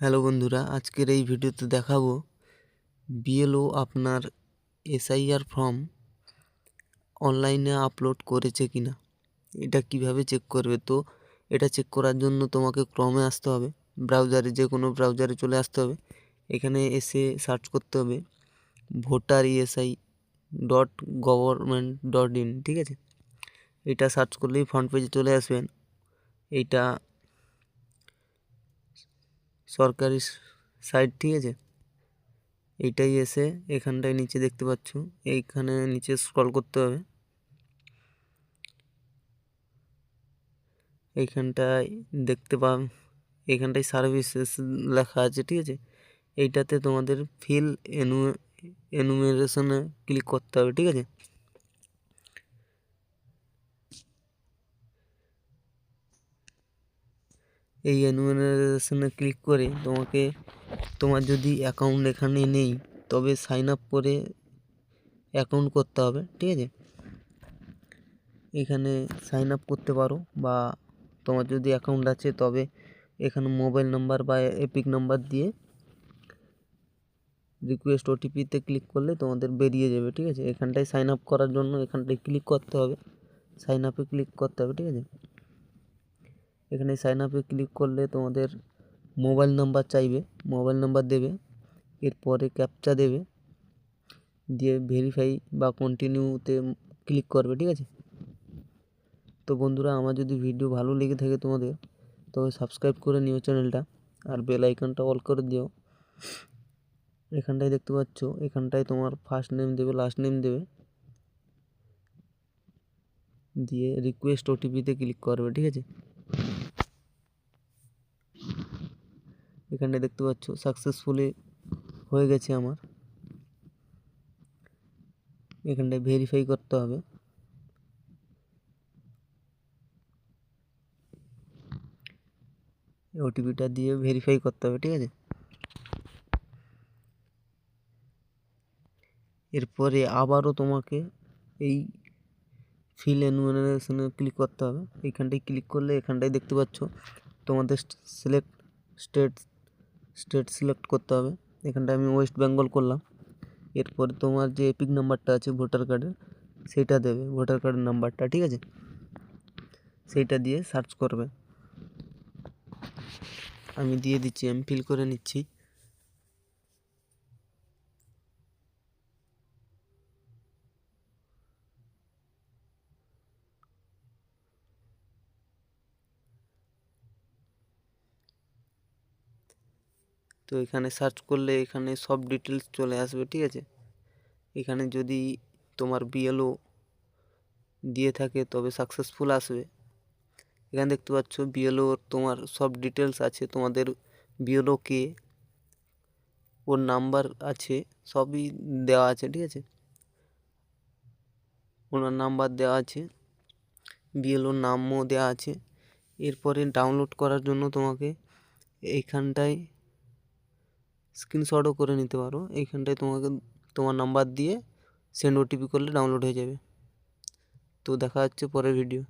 Hello বন্ধুরা, আজকের এই ভিডিওতে দেখাবো বিএলও আপনার এসআইআর ফর্ম অনলাইনে আপলোড করেছে কিনা। এটা কিভাবে চেক করবে? তো এটা চেক করার জন্য তোমাকে ক্রমে আসতে হবে, ব্রাউজারে, যে কোনো ব্রাউজারে চলে আসতে হবে। এখানে এসে সার্চ করতে হবে voter.esi.government.in, ঠিক আছে? এটা সার্চ করলেই ফ্রন্ট পেজে চলে আসবেন। এইটা সরকারি সাইট, ঠিক আছে? এইটাই এসে এখানটায় নিচে দেখতে পাচ্ছ, এইখানে নিচে স্ক্রল করতে হবে। এইখানটায় দেখতে পাম, এইখানটায় সার্ভিসেস লেখা আছে, ঠিক আছে? এইটাতে তোমাদের ফিল এনুমেরেশনে ক্লিক করতে হবে, ঠিক আছে? এই এনুমেরেশনে ক্লিক করে তোমার যদি অ্যাকাউন্ট এখানে নেই, তবে সাইন আপ করে অ্যাকাউন্ট করতে হবে, ঠিক আছে? এখানে সাইন আপ করতে পারো, বা তোমার যদি অ্যাকাউন্ট আছে তবে এখানে মোবাইল নাম্বার বা এপিক নাম্বার দিয়ে রিকোয়েস্ট ওটিপিতে ক্লিক করলে তোমাদের বেরিয়ে যাবে, ঠিক আছে? এখানটায় সাইন আপ করার জন্য এখানটায় ক্লিক করতে হবে, সাইন আপে ক্লিক করতে হবে, ঠিক আছে? এখানে সাইন আপে ক্লিক করলে তোমাদের মোবাইল নাম্বার চাইবে, মোবাইল নাম্বার দেবে, এরপরে ক্যাপচা দেবে, দিয়ে ভেরিফাই বা কন্টিনিউতে ক্লিক করবে, ঠিক আছে? তো বন্ধুরা, আমার যদি ভিডিও ভালো লেগে থাকে তোমাদের, তবে সাবস্ক্রাইব করে নিও চ্যানেলটা, আর বেল আইকনটা অল করে দিও। এখানটায় দেখতে পাচ্ছ, এখানটায় তোমার ফার্স্ট নেম দেবে, লাস্ট নেম দেবে, দিয়ে রিকোয়েস্ট ওটিপিতে ক্লিক করবে, ঠিক আছে? এখানে দেখতে পাচ্ছ সাকসেসফুলি হয়ে গেছে আমার। এখানটায় ভেরিফাই করতে হবে, ওটিপিটা দিয়ে ভেরিফাই করতে হবে, ঠিক আছে? এরপরে আবারও তোমাকে এই ফিল এনুমারেশনে ক্লিক করতে হবে। এইখানটায় ক্লিক করলে এখানটায় দেখতে পাচ্ছ তোমাদের স্টেট সিলেক্ট করতে হবে। এখানটায় আমি ওয়েস্ট বেঙ্গল করলাম। এরপরে তোমার যে এপিক নাম্বারটা আছে ভোটার কার্ডের, সেইটা দেবে, ভোটার কার্ডের নাম্বারটা, ঠিক আছে? সেইটা দিয়ে সার্চ করবে। আমি দিয়ে দিচ্ছি, আমি ফিল করে নিচ্ছি। তো এখানে সার্চ করলে এখানে সব ডিটেলস চলে আসবে, ঠিক আছে? এখানে যদি তোমার বিএলও দিয়ে থাকে তবে সাকসেসফুল আসবে। এখানে দেখতে পাচ্ছ বিএলও তোমার সব ডিটেলস আছে, তোমাদের বিএলও কে, ওর নাম্বার আছে, সবই দেওয়া আছে, ঠিক আছে? ওনার নাম্বার দেওয়া আছে, বিএলওর নামও দেওয়া আছে। এরপরে ডাউনলোড করার জন্য তোমাকে এইখানটায় স্ক্রিনশটও করে নিতে পারো। এইখানটায় তোমাকে তোমার নাম্বার দিয়ে সেন্ড ওটিপি করলে ডাউনলোড হয়ে যাবে। তো দেখা হচ্ছে পরের ভিডিও।